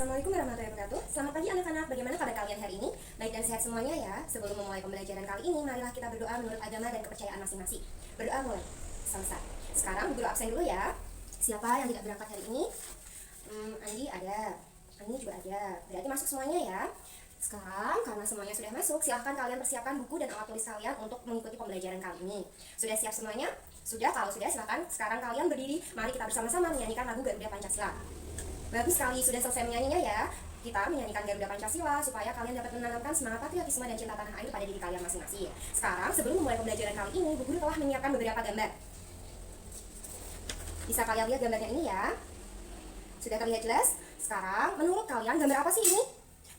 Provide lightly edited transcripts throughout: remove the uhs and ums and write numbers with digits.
Assalamualaikum warahmatullahi wabarakatuh. Selamat pagi anak-anak, bagaimana kabar kalian hari ini? Baik dan sehat semuanya ya. Sebelum memulai pembelajaran kali ini, marilah kita berdoa menurut agama dan kepercayaan masing-masing. Berdoa mulai. Selesai. Sekarang guru absen dulu ya. Siapa yang tidak berangkat hari ini? Andi ada, Andi juga ada. Berarti masuk semuanya ya. Sekarang karena semuanya sudah masuk, silahkan kalian persiapkan buku dan alat tulis kalian untuk mengikuti pembelajaran kali ini. Sudah siap semuanya? Sudah? Kalau sudah, silahkan sekarang kalian berdiri. Mari kita bersama-sama menyanyikan lagu Garuda Pancasila. Bagus sekali, sudah selesai menyanyinya ya. Kita menyanyikan Garuda Pancasila supaya kalian dapat menanamkan semangat patriotisme dan cinta tanah air pada diri kalian masing-masing. Sekarang sebelum memulai pembelajaran kali ini, Bu Guru telah menyiapkan beberapa gambar. Bisa kalian lihat gambarnya ini ya. Sudah terlihat jelas? Sekarang menurut kalian gambar apa sih ini?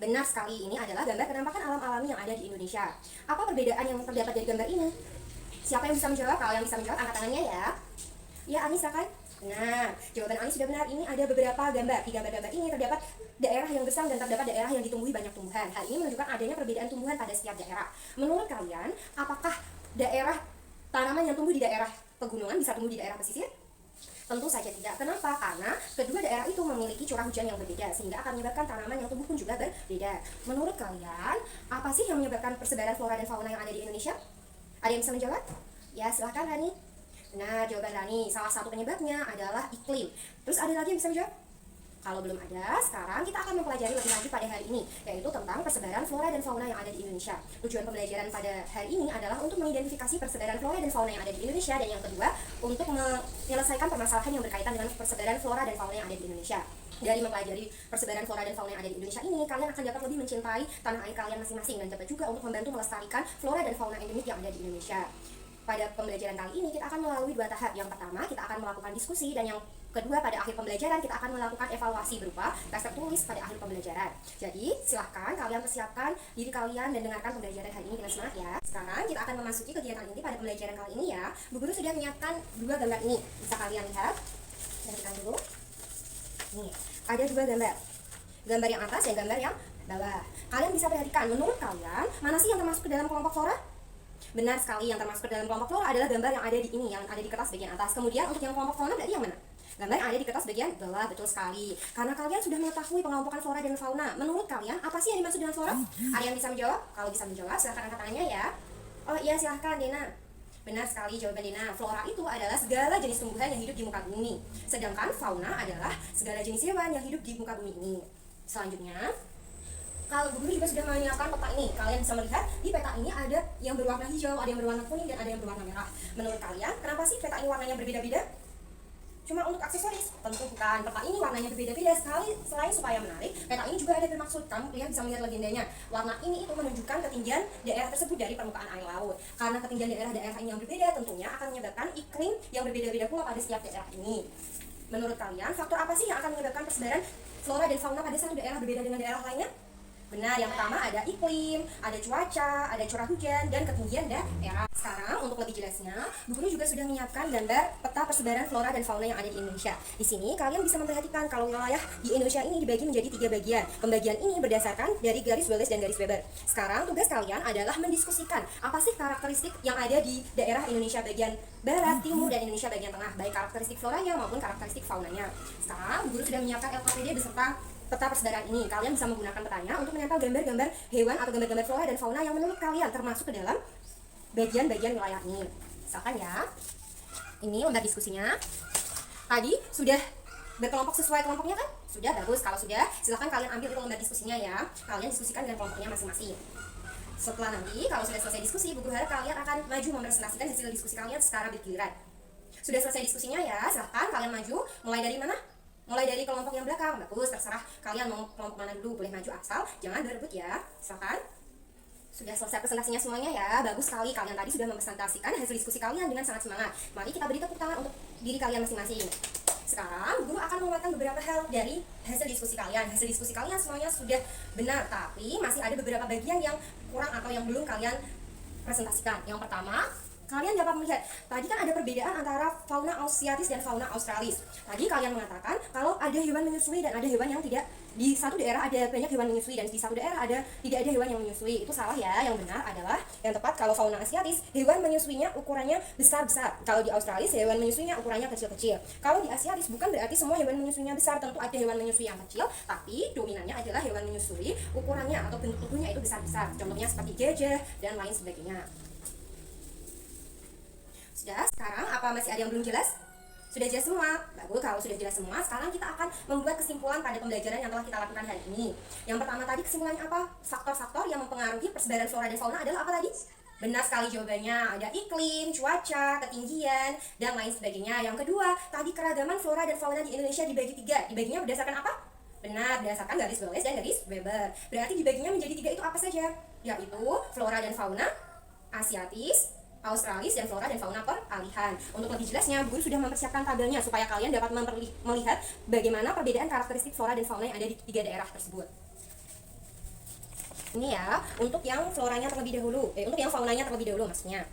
Benar sekali, ini adalah gambar penampakan alam alami yang ada di Indonesia. Apa perbedaan yang terdapat dari gambar ini? Siapa yang bisa menjawab? Kalau yang bisa menjawab, angkat tangannya ya. Ya, Ani silakan. Nah, jawaban Ani sudah benar. Ini ada beberapa gambar. Di gambar-gambar ini terdapat daerah yang gersang dan terdapat daerah yang ditumbuhi banyak tumbuhan. Hal ini menunjukkan adanya perbedaan tumbuhan pada setiap daerah. Menurut kalian, apakah daerah tanaman yang tumbuh di daerah pegunungan bisa tumbuh di daerah pesisir? Tentu saja tidak. Kenapa? Karena kedua daerah itu memiliki curah hujan yang berbeda, sehingga akan menyebabkan tanaman yang tumbuh pun juga berbeda. Menurut kalian, apa sih yang menyebabkan persebaran flora dan fauna yang ada di Indonesia? Ada yang bisa menjawab? Ya, silahkan Rani. Nah, jawaban Rani, salah satu penyebabnya adalah iklim. Terus ada lagi yang bisa menjawab? Kalau belum ada, sekarang kita akan mempelajari lebih lanjut pada hari ini, yaitu tentang persebaran flora dan fauna yang ada di Indonesia. Tujuan pembelajaran pada hari ini adalah untuk mengidentifikasi persebaran flora dan fauna yang ada di Indonesia, dan yang kedua, untuk menyelesaikan permasalahan yang berkaitan dengan persebaran flora dan fauna yang ada di Indonesia. Dari mempelajari persebaran flora dan fauna yang ada di Indonesia ini, kalian akan dapat lebih mencintai tanah air kalian masing-masing, dan dapat juga untuk membantu melestarikan flora dan fauna endemik yang ada di Indonesia. Pada pembelajaran kali ini kita akan melalui dua tahap. Yang pertama, kita akan melakukan diskusi, dan yang kedua, pada akhir pembelajaran kita akan melakukan evaluasi berupa tes tertulis pada akhir pembelajaran. Jadi, silahkan kalian persiapkan diri kalian dan dengarkan pembelajaran hari ini dengan semangat ya. Sekarang kita akan memasuki kegiatan inti pada pembelajaran kali ini ya. Bu Guru sudah menyiapkan dua gambar ini. Bisa kalian lihat. Perhatikan dulu. Nih, ada dua gambar. Gambar yang atas dan gambar yang bawah. Kalian bisa perhatikan, menurut kalian, mana sih yang termasuk ke dalam kelompok flora? Benar sekali, yang termasuk ke dalam kelompok flora adalah gambar yang ada di ini, yang ada di kertas bagian atas. Kemudian untuk yang kelompok fauna berarti yang mana? Gambar yang ada di kertas bagian bawah. Betul sekali. Karena kalian sudah mengetahui pengelompokan flora dan fauna, menurut kalian apa sih yang dimaksud dengan flora? Ada yang bisa menjawab? Kalau bisa menjawab, silahkan angkat tangannya ya. Oh iya, silahkan Dena. Benar sekali jawaban Dena. Flora itu adalah segala jenis tumbuhan yang hidup di muka bumi. Sedangkan fauna adalah segala jenis hewan yang hidup di muka bumi ini. Selanjutnya, kalau Bu Guru juga sudah menyiapkan peta ini. Kalian bisa melihat di peta ini ada yang berwarna hijau, ada yang berwarna kuning, dan ada yang berwarna merah. Menurut kalian, kenapa sih peta ini warnanya berbeda-beda? Cuma untuk aksesoris? Tentu bukan. Peta ini warnanya berbeda-beda sekali. Selain supaya menarik, peta ini juga ada bermaksud. Kamu lihat, bisa melihat legendanya. Warna ini itu menunjukkan ketinggian daerah tersebut dari permukaan air laut. Karena ketinggian daerah-daerah ini yang berbeda, tentunya akan menyebabkan iklim yang berbeda-beda pula pada setiap daerah ini. Menurut kalian, faktor apa sih yang akan menyebabkan persebaran flora dan fauna pada satu daerah berbeda dengan daerah lainnya? Benar, yang pertama ada iklim, ada cuaca, ada curah hujan, dan ketinggian daerah. Sekarang untuk lebih jelasnya, Bu Guru juga sudah menyiapkan gambar peta persebaran flora dan fauna yang ada di Indonesia. Di sini kalian bisa memperhatikan kalau wilayah di Indonesia ini dibagi menjadi 3 bagian. Pembagian ini berdasarkan dari garis Wallace dan garis Weber. Sekarang tugas kalian adalah mendiskusikan apa sih karakteristik yang ada di daerah Indonesia bagian barat, timur, dan Indonesia bagian tengah, baik karakteristik floranya maupun karakteristik faunanya. Sekarang Bu Guru sudah menyiapkan LKPD beserta peta persebaran ini. Kalian bisa menggunakan petanya untuk menempel gambar-gambar hewan atau gambar-gambar flora dan fauna yang menurut kalian termasuk ke dalam bagian-bagian wilayah ini. Misalkan ya, ini lembar diskusinya. Tadi sudah berkelompok sesuai kelompoknya kan? Sudah, bagus. Kalau sudah, silahkan kalian ambil itu lembar diskusinya ya. Kalian diskusikan dengan kelompoknya masing-masing. Setelah nanti, kalau sudah selesai diskusi, Bu Guru harap kalian akan maju mempresentasikan hasil diskusi kalian secara bergiliran. Sudah selesai diskusinya ya, silahkan kalian maju. Mulai dari mana? Mulai dari kelompok yang belakang. Bagus, terserah kalian mau kelompok mana dulu, boleh maju asal jangan berebut ya. Silakan. Sudah selesai presentasinya semuanya ya. Bagus sekali, kalian tadi sudah mempresentasikan hasil diskusi kalian dengan sangat semangat. Mari kita beri tepuk tangan untuk diri kalian masing-masing. Sekarang Guru akan menguatkan beberapa hal dari hasil diskusi kalian. Hasil diskusi kalian semuanya sudah benar, tapi masih ada beberapa bagian yang kurang atau yang belum kalian presentasikan. Yang pertama, kalian dapat melihat, tadi kan ada perbedaan antara fauna Asiatis dan fauna Australis. Tadi kalian mengatakan kalau ada hewan menyusui dan ada hewan yang tidak di satu daerah ada banyak hewan menyusui dan di satu daerah tidak ada hewan yang menyusui. Itu salah ya. Yang benar adalah yang tepat kalau fauna asiatis hewan menyusuinya ukurannya besar-besar. Kalau di Australis hewan menyusuinya ukurannya kecil-kecil. Kalau di asiatis bukan berarti semua hewan menyusuinya besar, tentu ada hewan menyusui yang kecil, tapi dominannya adalah hewan menyusui ukurannya atau bentuk tubuhnya itu besar-besar. Contohnya seperti gajah dan lain sebagainya. Sudah, sekarang apa masih ada yang belum jelas? Sudah jelas semua? Bagus, kalau sudah jelas semua, sekarang kita akan membuat kesimpulan pada pembelajaran yang telah kita lakukan hari ini. Yang pertama tadi kesimpulannya apa? Faktor-faktor yang mempengaruhi persebaran flora dan fauna adalah apa tadi? Benar sekali jawabannya, ada iklim, cuaca, ketinggian, dan lain sebagainya. Yang kedua, tadi keragaman flora dan fauna di Indonesia dibagi tiga. Dibaginya berdasarkan apa? Benar, berdasarkan garis Wallace dan garis Weber. Berarti dibaginya menjadi tiga itu apa saja? Yaitu flora dan fauna asiatis, Australis, dan flora dan fauna peralihan. Untuk lebih jelasnya, Bu Guru sudah mempersiapkan tabelnya supaya kalian dapat melihat bagaimana perbedaan karakteristik flora dan fauna yang ada di tiga daerah tersebut. Ini ya, untuk yang floranya terlebih dahulu, untuk yang faunanya terlebih dahulu maksudnya.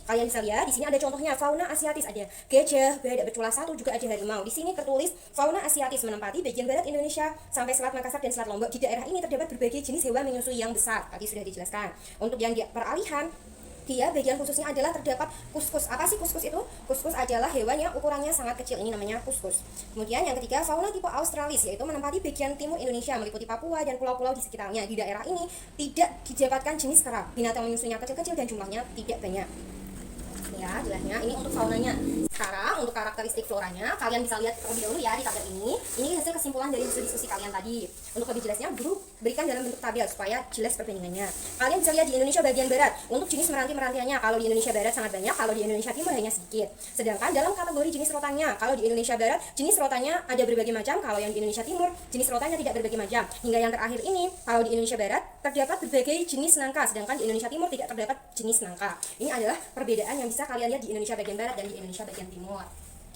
Kalian bisa lihat di sini ada contohnya fauna asiatis, ada gajah, badak bercula satu, juga ada harimau. Di sini tertulis fauna asiatis menempati bagian barat Indonesia sampai Selat Makassar dan Selat Lombok. Di daerah ini terdapat berbagai jenis hewan menyusui yang besar. Tadi sudah dijelaskan. Untuk yang di peralihan, dia bagian khususnya adalah terdapat kuskus. Apa sih kuskus itu? Kuskus adalah hewan yang ukurannya sangat kecil, ini namanya kuskus. Kemudian yang ketiga, fauna tipe Australis, yaitu menempati bagian timur Indonesia meliputi Papua dan pulau-pulau di sekitarnya. Di daerah ini tidak didapatkan jenis kera. Binatang menyusuinya kecil-kecil dan jumlahnya tidak banyak. Ya, jelasnya ini untuk faunanya. Sekarang untuk karakteristik floranya, kalian bisa lihat terlebih dahulu ya di tabel ini. Ini hasil kesimpulan dari hasil diskusi kalian tadi. Untuk lebih jelasnya, Guru berikan dalam bentuk tabel supaya jelas perbandingannya. Kalian bisa lihat di Indonesia bagian barat. Untuk jenis meranti-merantiannya, kalau di Indonesia barat sangat banyak, kalau di Indonesia timur hanya sedikit. Sedangkan dalam kategori jenis rotannya, kalau di Indonesia barat jenis rotannya ada berbagai macam, kalau yang di Indonesia timur jenis rotannya tidak berbagai macam. Hingga yang terakhir ini, kalau di Indonesia barat terdapat berbagai jenis nangka, sedangkan di Indonesia timur tidak terdapat jenis nangka. Ini adalah perbedaan yang bisa kalian lihat di Indonesia bagian barat dan di Indonesia bagian timur.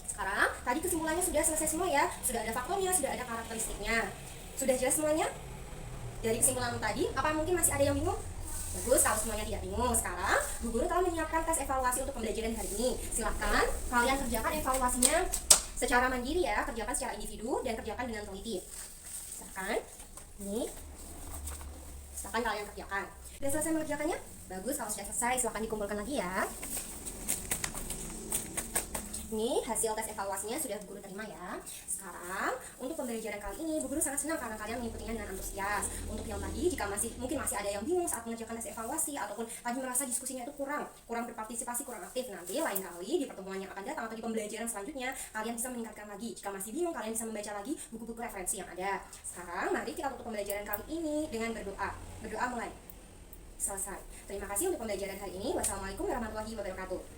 Sekarang, tadi kesimpulannya sudah selesai semua ya. Sudah ada faktornya, sudah ada karakteristiknya. Sudah jelas semuanya? Dari kesimpulan tadi, apa mungkin masih ada yang bingung? Bagus, kalau semuanya tidak bingung. Sekarang, Bu Guru telah menyiapkan tes evaluasi untuk pembelajaran hari ini. Silahkan kalian kerjakan evaluasinya secara mandiri ya, kerjakan secara individu dan kerjakan dengan teliti. Silahkan, ini. Silahkan kalian kerjakan. Sudah selesai mengerjakannya? Bagus, kalau sudah selesai, silahkan dikumpulkan lagi ya. Ini hasil tes evaluasinya sudah Bu Guru terima ya. Sekarang untuk pembelajaran kali ini Bu Guru sangat senang karena kalian mengikutinya dengan antusias. Untuk yang tadi, jika mungkin masih ada yang bingung saat mengerjakan tes evaluasi ataupun tadi merasa diskusinya itu kurang berpartisipasi, kurang aktif, nanti lain kali di pertemuan yang akan datang atau di pembelajaran selanjutnya kalian bisa meningkatkan lagi. Jika masih bingung, kalian bisa membaca lagi buku-buku referensi yang ada. Sekarang mari kita tutup pembelajaran kali ini dengan berdoa. Berdoa mulai. Selesai. Terima kasih untuk pembelajaran hari ini. Wassalamualaikum warahmatullahi wabarakatuh.